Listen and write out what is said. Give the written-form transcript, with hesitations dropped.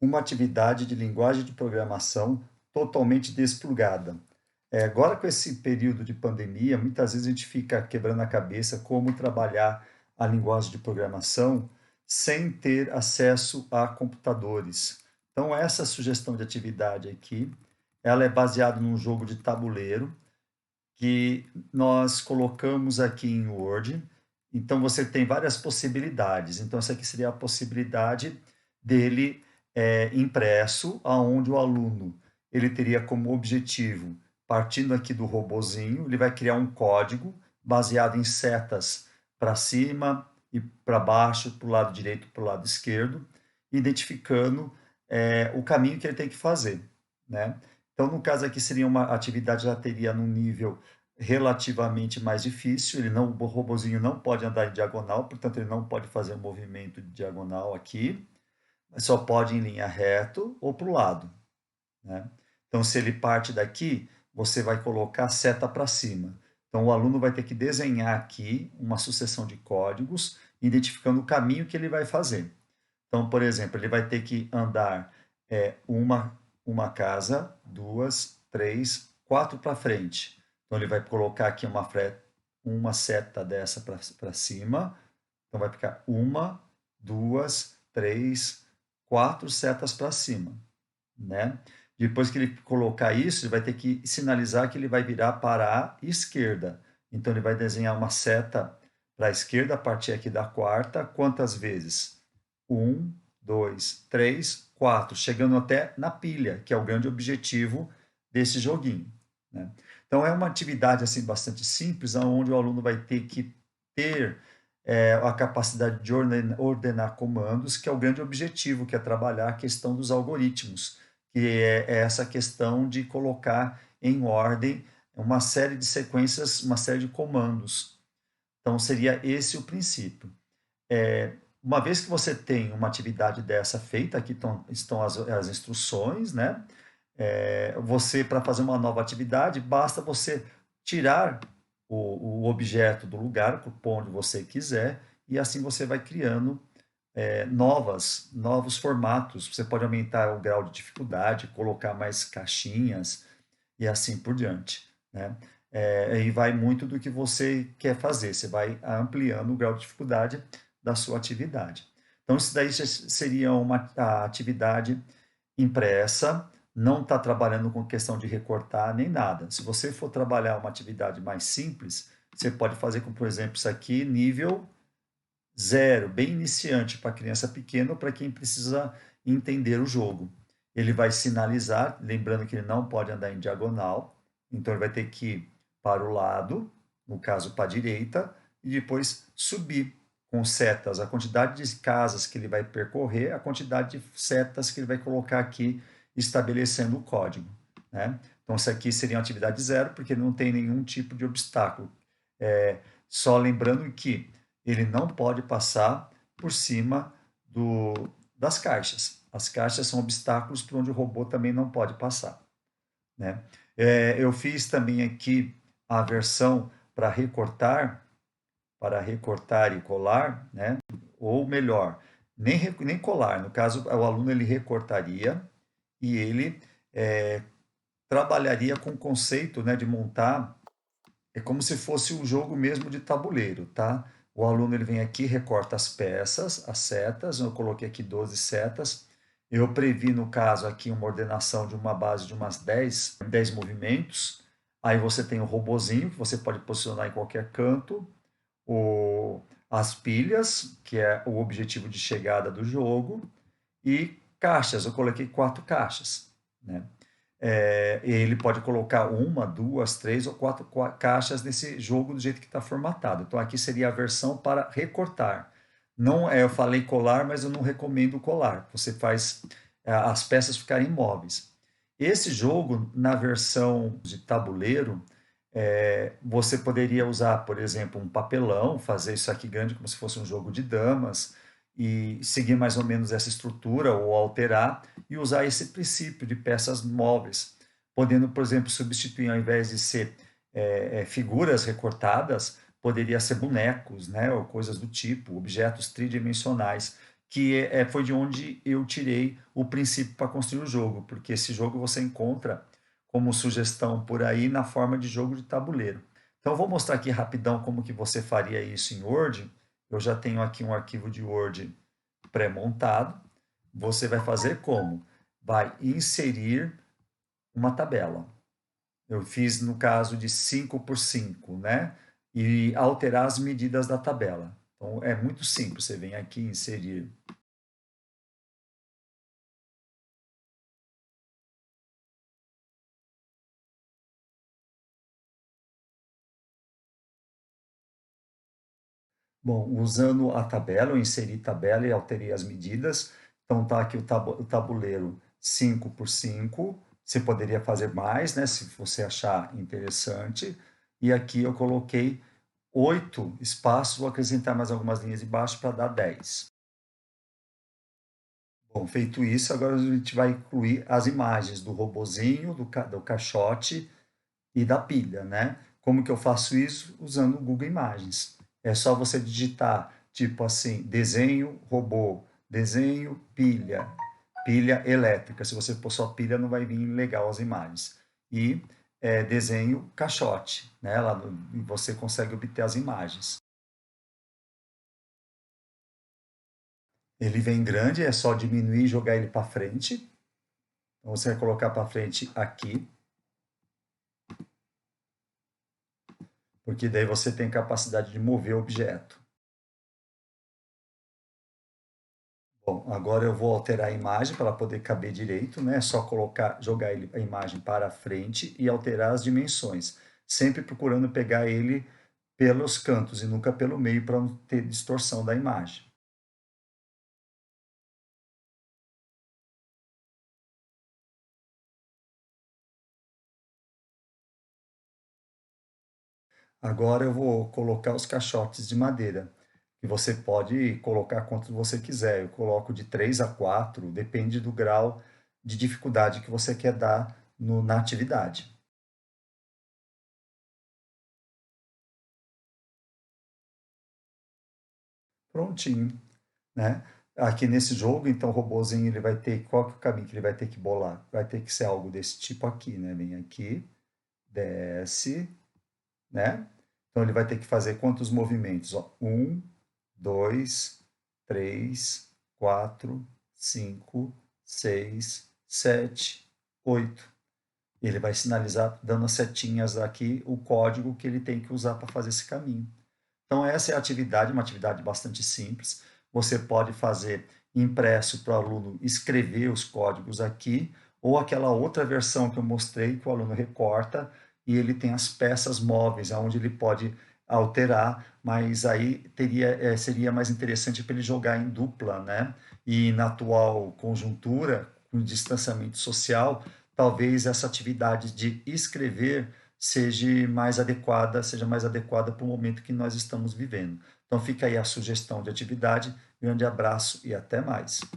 uma atividade de linguagem de programação totalmente desplugada. Agora, com esse período de pandemia, muitas vezes a gente fica quebrando a cabeça como trabalhar a linguagem de programação sem ter acesso a computadores. Então, essa sugestão de atividade aqui, ela é baseada num jogo de tabuleiro que nós colocamos aqui em Word. Então, você tem várias possibilidades. Então, essa aqui seria a possibilidade dele impresso, aonde o aluno ele teria como objetivo, partindo aqui do robozinho, ele vai criar um código baseado em setas para cima e para baixo, para o lado direito, para o lado esquerdo, identificando o caminho que ele tem que fazer, né? Então, no caso aqui, seria uma atividade já teria num nível relativamente mais difícil, o robozinho não pode andar em diagonal, portanto, ele não pode fazer um movimento de diagonal aqui, só pode ir em linha reto ou para o lado, né? Então, se ele parte daqui, você vai colocar a seta para cima. Então, o aluno vai ter que desenhar aqui uma sucessão de códigos, identificando o caminho que ele vai fazer. Então, por exemplo, ele vai ter que andar uma casa, duas, três, quatro para frente. Então, ele vai colocar aqui uma seta dessa para cima. Então, vai ficar uma, duas, três, quatro setas para cima, né? Depois que ele colocar isso, ele vai ter que sinalizar que ele vai virar para a esquerda. Então, ele vai desenhar uma seta para a esquerda a partir aqui da quarta. Quantas vezes? Um, dois, três, quatro, chegando até na pilha, que é o grande objetivo desse joguinho, né? Então, é uma atividade assim bastante simples, onde o aluno vai ter que ter a capacidade de ordenar comandos, que é o grande objetivo, que é trabalhar a questão dos algoritmos, que é essa questão de colocar em ordem uma série de sequências, uma série de comandos. Então, seria esse o princípio. Uma vez que você tem uma atividade dessa feita, aqui estão as instruções, né? Você, para fazer uma nova atividade, basta você tirar o objeto do lugar, para onde você quiser, e assim você vai criando novos formatos. Você pode aumentar o grau de dificuldade, colocar mais caixinhas e assim por diante, né? E vai muito do que você quer fazer, você vai ampliando o grau de dificuldade da sua atividade. Então, isso daí seria a atividade impressa, não está trabalhando com questão de recortar nem nada. Se você for trabalhar uma atividade mais simples, você pode fazer com, por exemplo, isso aqui, nível zero, bem iniciante para criança pequena ou para quem precisa entender o jogo. Ele vai sinalizar, lembrando que ele não pode andar em diagonal, então ele vai ter que ir para o lado, no caso para a direita, e depois subir com setas, a quantidade de casas que ele vai percorrer, a quantidade de setas que ele vai colocar aqui, estabelecendo o código, né? Então, isso aqui seria uma atividade zero, porque não tem nenhum tipo de obstáculo. Só lembrando que ele não pode passar por cima das caixas. As caixas são obstáculos por onde o robô também não pode passar, né? Eu fiz também aqui a versão para recortar e colar, né? Ou melhor, nem colar. No caso, o aluno ele recortaria e ele trabalharia com o conceito, né, de montar como se fosse um jogo mesmo de tabuleiro, tá? O aluno ele vem aqui, recorta as peças, as setas, eu coloquei aqui 12 setas. Eu previ, no caso, aqui uma ordenação de uma base de umas 10 movimentos. Aí você tem o robozinho, que você pode posicionar em qualquer canto. As pilhas, que é o objetivo de chegada do jogo. E caixas, eu coloquei 4 caixas, né? Ele pode colocar uma, duas, três ou quatro caixas nesse jogo do jeito que está formatado. Então, aqui seria a versão para recortar. Não eu falei colar, mas eu não recomendo colar. Você faz as peças ficarem imóveis. Esse jogo, na versão de tabuleiro, você poderia usar, por exemplo, um papelão, fazer isso aqui grande como se fosse um jogo de damas, e seguir mais ou menos essa estrutura ou alterar e usar esse princípio de peças móveis, podendo, por exemplo, substituir ao invés de ser figuras recortadas, poderia ser bonecos, né, ou coisas do tipo, objetos tridimensionais que foi de onde eu tirei o princípio para construir o jogo, porque esse jogo você encontra como sugestão por aí na forma de jogo de tabuleiro. Então eu vou mostrar aqui rapidão como que você faria isso em Word. Eu já tenho aqui um arquivo de Word pré-montado. Você vai fazer como? Vai inserir uma tabela. Eu fiz no caso de 5 por 5, né? E alterar as medidas da tabela. Então é muito simples. Você vem aqui inserir. Bom, usando a tabela, eu inseri tabela e alterei as medidas. Então tá aqui o tabuleiro 5 por 5. Você poderia fazer mais, né, se você achar interessante. E aqui eu coloquei 8 espaços, vou acrescentar mais algumas linhas embaixo para dar 10. Bom, feito isso, agora a gente vai incluir as imagens do robozinho, do caixote e da pilha, né? Como que eu faço isso? Usando o Google Imagens. É só você digitar, tipo assim, desenho robô, desenho pilha, pilha elétrica. Se você pôr só pilha, não vai vir legal as imagens. E desenho caixote, né? Lá você consegue obter as imagens. Ele vem grande, é só diminuir e jogar ele para frente. Então você vai colocar para frente aqui, porque daí você tem capacidade de mover o objeto. Bom, agora eu vou alterar a imagem para ela poder caber direito, né? É só colocar, jogar ele, a imagem para frente e alterar as dimensões, sempre procurando pegar ele pelos cantos e nunca pelo meio para não ter distorção da imagem. Agora eu vou colocar os caixotes de madeira, que você pode colocar quanto você quiser. Eu coloco de 3 a 4, depende do grau de dificuldade que você quer dar na atividade. Prontinho, né? Aqui nesse jogo, então, o robozinho, ele vai ter, qual que é o caminho que ele vai ter que bolar? Vai ter que ser algo desse tipo aqui, né? Vem aqui, desce, né? Então, ele vai ter que fazer quantos movimentos? Ó, 1, 2, 3, 4, 5, 6, 7, 8. Ele vai sinalizar, dando as setinhas aqui, o código que ele tem que usar para fazer esse caminho. Então, essa é a atividade, uma atividade bastante simples. Você pode fazer impresso para o aluno escrever os códigos aqui, ou aquela outra versão que eu mostrei, que o aluno recorta e ele tem as peças móveis, onde ele pode alterar, mas aí seria mais interessante para ele jogar em dupla, né? E na atual conjuntura, com distanciamento social, talvez essa atividade de escrever seja mais adequada para o momento que nós estamos vivendo. Então fica aí a sugestão de atividade. Grande abraço e até mais.